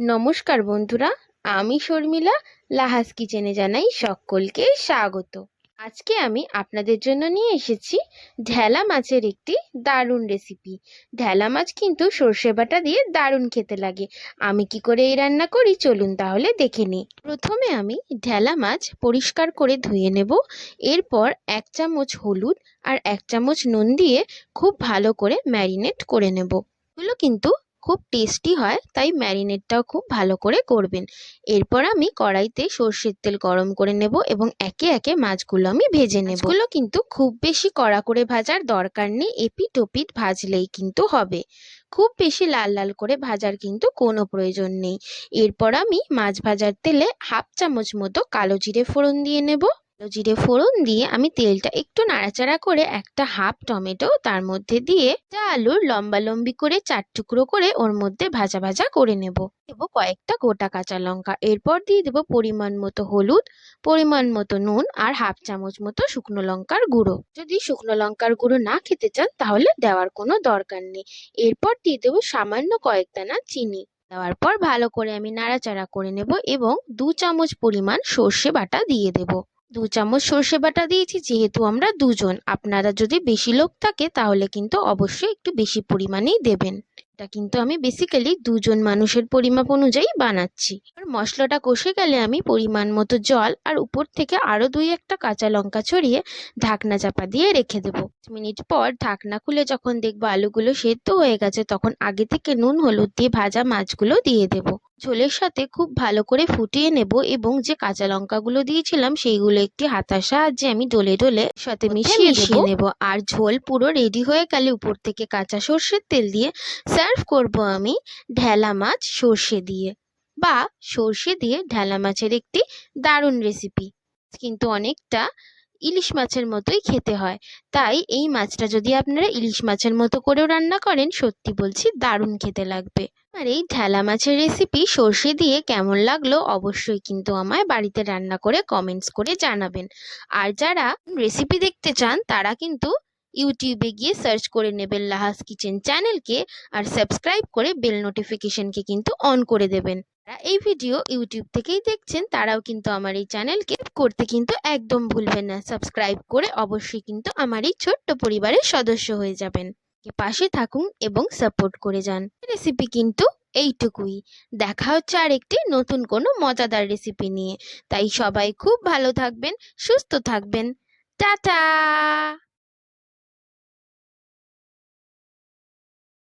নমস্কার বন্ধুরা, আমি শর্মিলা। লাহাস কিচেনে জানাই সকলকে স্বাগত। আজকে আমি আপনাদের জন্য নিয়ে এসেছি ঢেলা মাছের একটি দারুণ রেসিপি। ঢেলা মাছ কিন্তু সর্ষে বাটা দিয়ে দারুণ খেতে লাগে। আমি কি করে এই রান্না করি চলুন তাহলে দেখে নিই। প্রথমে আমি ঢেলা মাছ পরিষ্কার করে ধুয়ে নেব। এরপর 1 চামচ হলুদ আর 1 চামচ নুন দিয়ে খুব ভালো করে ম্যারিনেট করে নেব। এগুলো কিন্তু খুব টেস্টি হয়, তাই ম্যারিনেটটাও খুব ভালো করে করবেন। এরপর আমি কড়াইতে সর্ষের তেল গরম করে নেব এবং একে একে মাছগুলো আমি ভেজে নেব। মাছগুলো কিন্তু খুব বেশি কড়া করে ভাজার দরকার নেই, এপিট ওপিট ভাজলেই কিন্তু হবে। খুব বেশি লাল লাল করে ভাজার কিন্তু কোনো প্রয়োজন নেই। এরপর আমি মাছ ভাজার তেলে 1/2 চামচ মতো কালো জিরে ফোড়ন দিয়ে নেব। কালো জিরে ফোড়ন দিয়ে আমি তেলটা একটু নাড়াচাড়া করে একটা 1/2 টমেটো তার মধ্যে দিয়ে আলুর লম্বা লম্বি করে 4 টুকরো করে ওর মধ্যে ভাজা ভাজা করে নেব। দেবো কয়েকটা গোটা কাঁচা লঙ্কা। এরপর দিয়ে দেবো পরিমাণ মতো হলুদ, পরিমাণ মতো নুন আর 1/2 চামচ মতো শুকনো লঙ্কার গুঁড়ো। যদি শুকনো লঙ্কার গুঁড়ো না খেতে চান তাহলে দেওয়ার কোনো দরকার নেই। এরপর দিয়ে দেবো সামান্য কয়েক দানা চিনি। দেওয়ার পর ভালো করে আমি নাড়াচাড়া করে নেব এবং 2 চামচ পরিমাণ সর্ষে বাটা দিয়ে দেব। 2 চামচ সর্ষে বাটা দিয়েছি যেহেতু আমরা দুজন। আপনারা যদি বেশি লোক থাকে তাহলে কিন্তু অবশ্যই একটু বেশি পরিমাণেই দেবেন। এটা কিন্তু আমি বেসিক্যালি দুজন মানুষের পরিমাপ অনুযায়ী বানাচ্ছি। আর মশলাটা কষে গেলে আমি পরিমাণ মতো জল আর উপর থেকে আরো 2-1টা কাঁচা লঙ্কা ছড়িয়ে ঢাকনা চাপা দিয়ে রেখে দেবো। 5 মিনিট পর ঢাকনা খুলে যখন দেখবো আলুগুলো সেদ্ধ হয়ে গেছে তখন আগে থেকে নুন হলুদ দিয়ে ভাজা মাছগুলো দিয়ে দেবো। ঝোলের সাথে খুব ভালো করে ফুটিয়ে নেব এবং যে কাঁচা লঙ্কাগুলো দিয়েছিলাম সেইগুলো একটি হাতার সাহায্যে আমি ডলে ডলে সাথে মিশিয়ে নেব। আর ঝোল পুরো রেডি হয়ে গেলে উপর থেকে কাঁচা সর্ষের তেল দিয়ে সার্ভ করব আমি ঢেলা মাছ সর্ষে দিয়ে, বা সর্ষে দিয়ে ঢেলা মাছের একটি দারুণ রেসিপি। কিন্তু অনেকটা ইলিশ মাছের মতোই খেতে হয়, তাই এই মাছটা যদি আপনারা ইলিশ মাছের মতো করেও রান্না করেন সত্যি বলছি দারুণ খেতে লাগবে। আর এই ঢেলা মাছের রেসিপি সর্ষে দিয়ে কেমন লাগলো অবশ্যই কিন্তু আমায় বাড়িতে রান্না করে কমেন্টস করে জানাবেন। আর যারা রেসিপি দেখতে চান তারা কিন্তু ইউটিউবে গিয়ে সার্চ করে নেবেন লাহাস কিচেন চ্যানেলকে, আর সাবস্ক্রাইব করে বেল নোটিফিকেশনকে কিন্তু অন করে দেবেন। যারা এই ভিডিও ইউটিউব থেকেই দেখছেন তারাও কিন্তু আমার এই চ্যানেলকে করতে কিন্তু একদম ভুলবেন না। সাবস্ক্রাইব করে অবশ্যই কিন্তু আমার এই ছোট্ট পরিবারের সদস্য হয়ে যাবেন। পাশে থাকুন এবং সাপোর্ট করে যান। রেসিপি কিন্তু এইটুকুই। দেখা হচ্ছে আর একটি নতুন কোনো মজাদার রেসিপি নিয়ে। তাই সবাই খুব ভালো থাকবেন, সুস্থ থাকবেন। টাটা।